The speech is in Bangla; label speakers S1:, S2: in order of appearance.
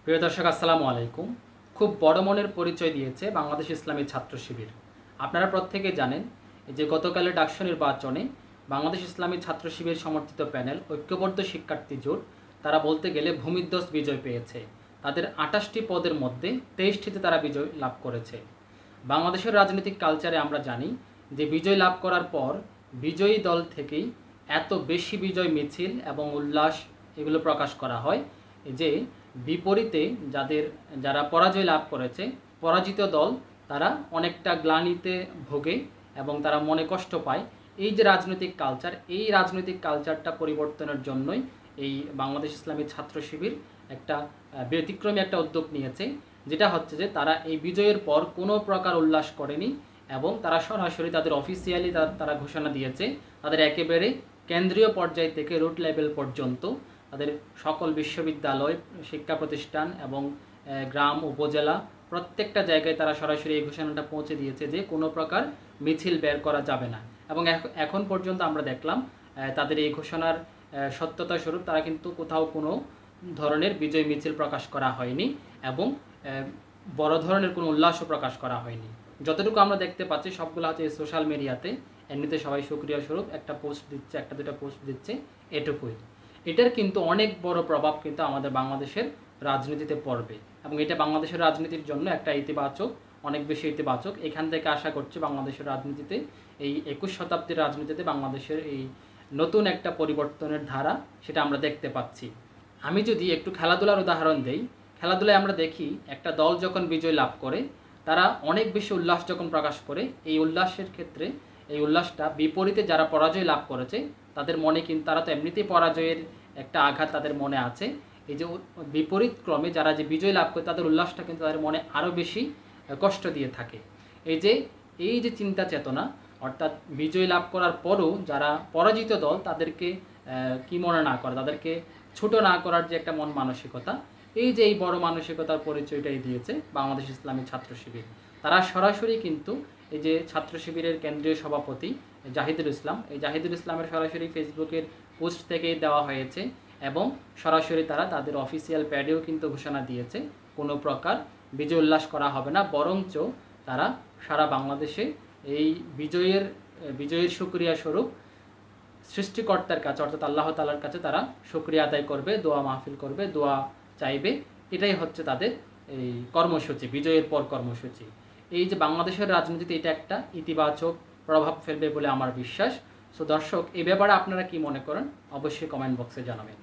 S1: প্রিয় দর্শক, আসসালামু আলাইকুম। খুব বড় মনের পরিচয় দিয়েছে বাংলাদেশ ইসলামী ছাত্র শিবির। আপনারা প্রত্যেকে জানেন যে গতকালের ডাকসু নির্বাচনে বাংলাদেশ ইসলামী ছাত্র শিবির সমর্থিত প্যানেল ঐক্যবদ্ধ শিক্ষার্থী জোট তারা বলতে গেলে ভূমিধ্বস বিজয় পেয়েছে। তাদের ২৮টি পদের মধ্যে ২৩টিতে তারা বিজয় লাভ করেছে। বাংলাদেশের রাজনৈতিক কালচারে আমরা জানি যে বিজয় লাভ করার পর বিজয়ী দল থেকেই এত বেশি বিজয় মিছিল এবং উল্লাস এগুলো প্রকাশ করা হয় যে বিপরীতে যারা পরাজয় লাভ করেছে, পরাজিত দল তারা অনেকটা গ্লানিতে ভোগে এবং তারা মনে কষ্ট পায়। এই যে রাজনৈতিক কালচার, এই রাজনৈতিক কালচারটা পরিবর্তনের জন্যই এই বাংলাদেশ ইসলামী ছাত্র শিবির একটা ব্যতিক্রমী একটা উদ্যোগ নিয়েছে, যেটা হচ্ছে যে তারা এই বিজয়ের পর কোনো প্রকার উল্লাস করেনি এবং তারা সরাসরি তাদের অফিসিয়ালি তারা ঘোষণা দিয়েছে তাদের একেবারে কেন্দ্রীয় পর্যায় থেকে রুট লেভেল পর্যন্ত তাদের সকল বিশ্ববিদ্যালয়, শিক্ষা প্রতিষ্ঠান এবং গ্রাম উপজেলা প্রত্যেকটা জায়গায় তারা সরাসরি এই ঘোষণাটা পৌঁছে দিয়েছে যে কোনো প্রকার মিছিল বের করা যাবে না। এবং এখন পর্যন্ত আমরা দেখলাম তাদের এই ঘোষণার সত্যতা স্বরূপ তারা কিন্তু কোথাও কোনো ধরনের বিজয় মিছিল প্রকাশ করা হয়নি এবং বড় ধরনের কোনো উল্লাসও প্রকাশ করা হয়নি। যতটুকু আমরা দেখতে পাচ্ছি সবগুলো হচ্ছে সোশ্যাল মিডিয়াতে এমনিতে সবাই সুক্রিয়া স্বরূপ একটা পোস্ট দিচ্ছে, একটা দুটা পোস্ট দিচ্ছে, এটুকুই। এটার কিন্তু অনেক বড় প্রভাব কিন্তু আমাদের বাংলাদেশের রাজনীতিতে পড়বে এবং এটা বাংলাদেশের রাজনীতির জন্য একটা ইতিবাচক, অনেক বেশি ইতিবাচক। এখান থেকে আশা করছি বাংলাদেশের রাজনীতিতে, এই ২১ শতাব্দীর রাজনীতিতে বাংলাদেশের এই নতুন একটা পরিবর্তনের ধারা সেটা আমরা দেখতে পাচ্ছি। আমি যদি একটু খেলাধুলার উদাহরণ দেই, খেলাধুলায় আমরা দেখি একটা দল যখন বিজয় লাভ করে তারা অনেক বেশি উল্লাস যখন প্রকাশ করে, এই উল্লাসের ক্ষেত্রে এই উল্লাসটা বিপরীতে যারা পরাজয় লাভ করেছে তাদের মনে কিন্তু, তারা তো এমনিতেই পরাজয়ের একটা আঘাত তাদের মনে আছে, এই যে বিপরীত ক্রমে যারা যে বিজয় লাভ করে তাদের উল্লাসটা কিন্তু তাদের মনে আরও বেশি কষ্ট দিয়ে থাকে। এই যে চিন্তা চেতনা, অর্থাৎ বিজয় লাভ করার পরও যারা পরাজিত দল তাদেরকে কি মনে না করে, তাদেরকে ছোট না করার যে একটা মন মানসিকতা, এই বড় মানসিকতার পরিচয়টাই দিয়েছে বাংলাদেশ ইসলামী ছাত্র শিবির। তারা সরাসরি কিন্তু এই যে ছাত্র শিবিরের কেন্দ্রীয় সভাপতি জাহিদুল ইসলাম, এই জাহিদুল ইসলামের সরাসরি ফেসবুকের পোস্ট থেকেই দেওয়া হয়েছে এবং সরাসরি তারা তাদের অফিসিয়াল প্যাডেও কিন্তু ঘোষণা দিয়েছে কোনো প্রকার বিজয় উল্লাস করা হবে না, বরঞ্চ তারা সারা বাংলাদেশে এই বিজয়ের শুকরিয়া স্বরূপ সৃষ্টিকর্তার কাছে অর্থাৎ আল্লাহ তাআলার কাছে তারা শুকরিয়া আদায় করবে, দোয়া মাহফিল করবে, দোয়া চাইবে। এটাই হচ্ছে তাদের এই কর্মসূচি, বিজয়ের পর কর্মসূচি। এই যে বাংলাদেশের রাজনীতিতে এটা একটা ইতিবাচক প্রভাব ফেলবে বলে আমার বিশ্বাস। সো দর্শক, এই ব্যাপারে আপনারা কি মনে করেন অবশ্যই কমেন্ট বক্সে জানাবেন।